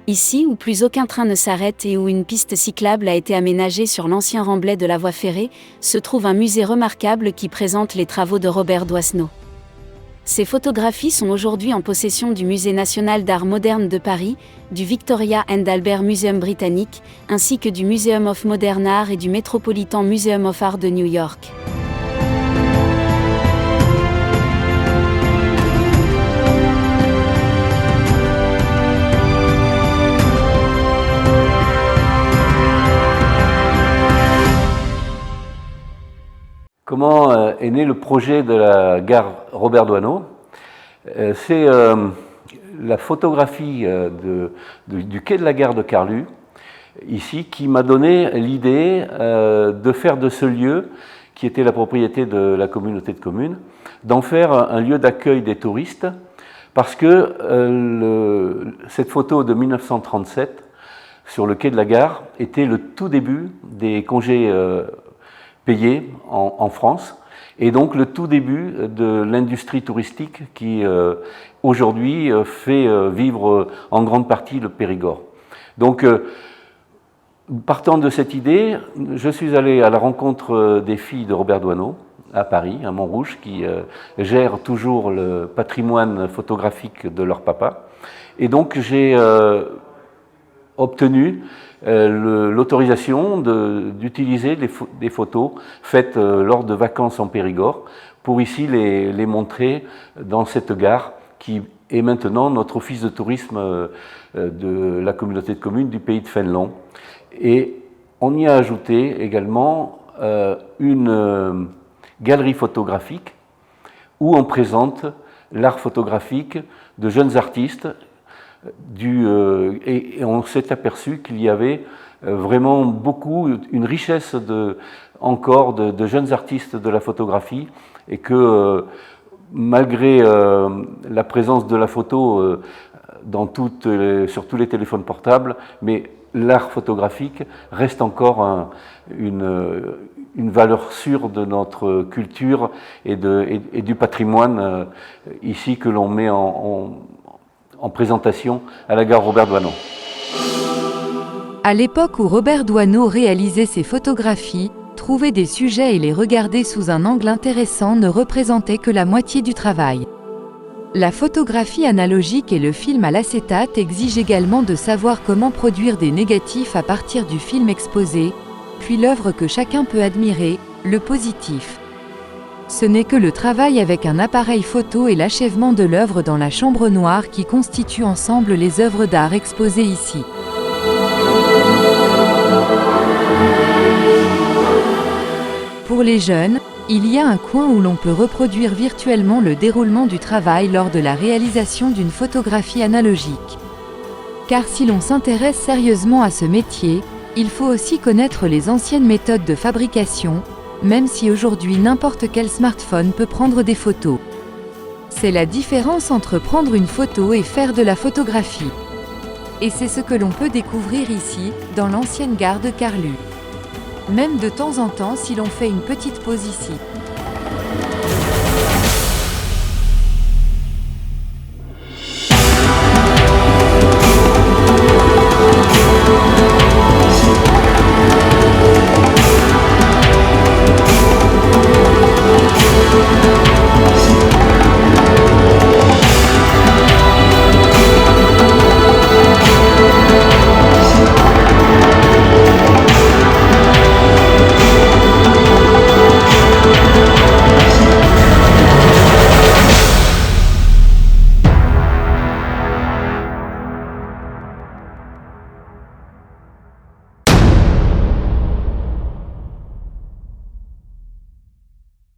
Ici où plus aucun train ne s'arrête et où une piste cyclable a été aménagée sur l'ancien remblai de la voie ferrée, se trouve un musée remarquable qui présente les travaux de Robert Doisneau. Ces photographies sont aujourd'hui en possession du Musée national d'art moderne de Paris, du Victoria and Albert Museum britannique, ainsi que du Museum of Modern Art et du Metropolitan Museum of Art de New York. Comment est né le projet de la gare Robert Doisneau? C'est la photographie du quai de la gare de Carlu, ici, qui m'a donné l'idée de faire de ce lieu, qui était la propriété de la communauté de communes, d'en faire un lieu d'accueil des touristes, parce que cette photo de 1937, sur le quai de la gare, était le tout début des congés payés en France, et donc le tout début de l'industrie touristique qui aujourd'hui fait vivre en grande partie le Périgord. Donc partant de cette idée, je suis allé à la rencontre des filles de Robert Doisneau à Paris, à Montrouge, qui gèrent toujours le patrimoine photographique de leur papa, et donc j'ai obtenu l'autorisation d'utiliser des photos faites lors de vacances en Périgord pour ici les montrer dans cette gare qui est maintenant notre office de tourisme de la communauté de communes du pays de Fénelon. Et on y a ajouté également une galerie photographique où on présente l'art photographique de jeunes artistes et on s'est aperçu qu'il y avait vraiment une richesse encore de jeunes artistes de la photographie, et que malgré la présence de la photo sur tous les téléphones portables, mais l'art photographique reste encore une valeur sûre de notre culture et du patrimoine ici que l'on met en présentation à la gare Robert Doisneau. À l'époque où Robert Doisneau réalisait ses photographies, trouver des sujets et les regarder sous un angle intéressant ne représentait que la moitié du travail. La photographie analogique et le film à l'acétate exigent également de savoir comment produire des négatifs à partir du film exposé, puis l'œuvre que chacun peut admirer, le positif. Ce n'est que le travail avec un appareil photo et l'achèvement de l'œuvre dans la chambre noire qui constituent ensemble les œuvres d'art exposées ici. Pour les jeunes, il y a un coin où l'on peut reproduire virtuellement le déroulement du travail lors de la réalisation d'une photographie analogique. Car si l'on s'intéresse sérieusement à ce métier, il faut aussi connaître les anciennes méthodes de fabrication, même si aujourd'hui n'importe quel smartphone peut prendre des photos. C'est la différence entre prendre une photo et faire de la photographie. Et c'est ce que l'on peut découvrir ici, dans l'ancienne gare de Carlu. Même de temps en temps si l'on fait une petite pause ici.